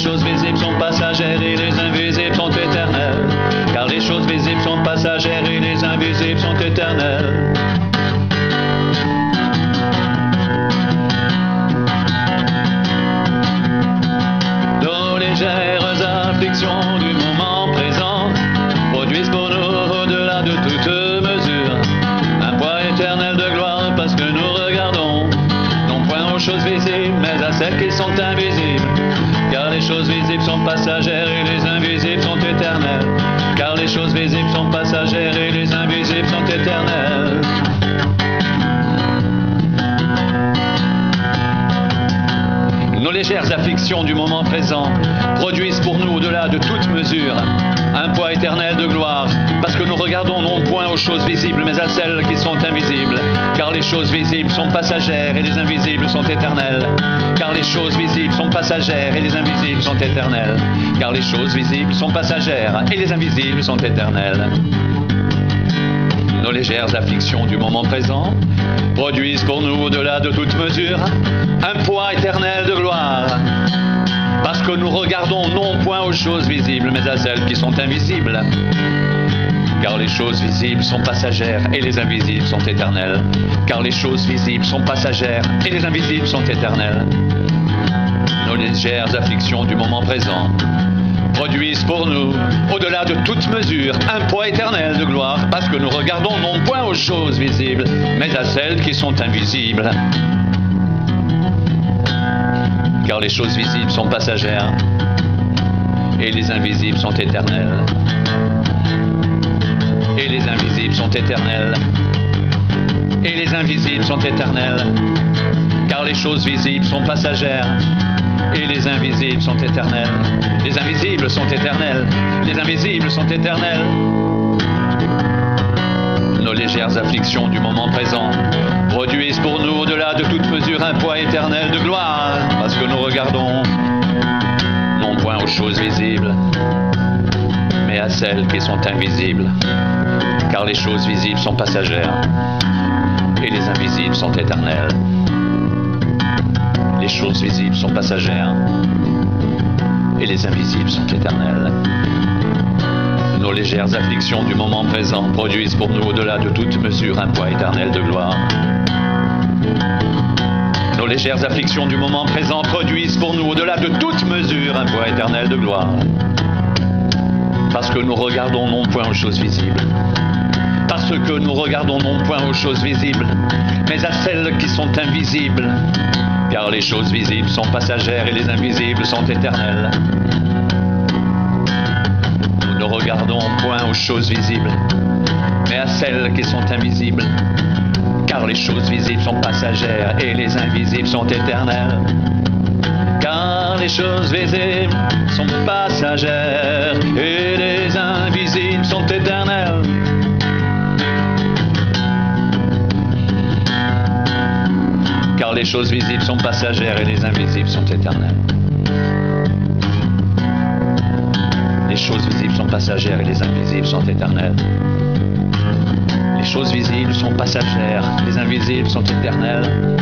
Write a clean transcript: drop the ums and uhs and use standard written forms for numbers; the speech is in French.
choses visibles sont passagères et les invisibles sont éternelles. Car les choses visibles sont passagères et les invisibles sont éternelles. Nos légères afflictions du moment présent produisent pour nous, au-delà de toute mesure, un poids éternel de gloire, parce que nous regardons non point aux choses visibles, mais à celles qui sont invisibles. Car les choses visibles sont passagères et les invisibles sont éternelles. Car les choses visibles sont passagères et les invisibles sont éternelles. Nos légères afflictions du moment présent produisent pour nous, au-delà de toute mesure, un poids éternel de gloire, parce que nous regardons non point aux choses visibles, mais à celles qui sont invisibles. Car les choses visibles sont passagères et les invisibles sont éternelles. Car les choses visibles sont passagères et les invisibles sont éternelles. Car les choses visibles sont passagères et les invisibles sont éternelles. Nos légères afflictions du moment présent produisent pour nous, au-delà de toute mesure, un poids éternel de gloire, parce que nous regardons non point aux choses visibles, mais à celles qui sont invisibles. Car les choses visibles sont passagères et les invisibles sont éternelles. Car les choses visibles sont passagères et les invisibles sont éternelles. Nos légères afflictions du moment présent produisent pour nous, au-delà de toute mesure, un poids éternel de gloire, parce que nous regardons non point aux choses visibles, mais à celles qui sont invisibles. Car les choses visibles sont passagères et les invisibles sont éternelles. Et les invisibles sont éternelles. Et les invisibles sont éternelles. Car les choses visibles sont passagères et les invisibles sont éternelles. Les invisibles sont éternels. Les invisibles sont éternels. Nos légères afflictions du moment présent produisent pour nous, au-delà de toute mesure, un poids éternel de gloire, parce que nous regardons non point aux choses visibles, mais à celles qui sont invisibles. Car les choses visibles sont passagères et les invisibles sont éternelles. Les choses visibles sont passagères et les invisibles sont éternelles. Nos légères afflictions du moment présent produisent pour nous, au-delà de toute mesure, un poids éternel de gloire. Nos légères afflictions du moment présent produisent pour nous, au-delà de toute mesure, un poids éternel de gloire, parce que nous regardons non point aux choses visibles. Parce que nous regardons non point aux choses visibles, mais à celles qui sont invisibles. Car les choses visibles sont passagères et les invisibles sont éternelles. Nous ne regardons point aux choses visibles, mais à celles qui sont invisibles. Car les choses visibles sont passagères et les invisibles sont éternelles. Car les choses visibles sont passagères et les invisibles sont éternelles. Car les choses visibles sont passagères et les invisibles sont éternelles. Les choses visibles sont passagères et les invisibles sont éternelles. Les choses visibles sont passagères, les invisibles sont éternelles.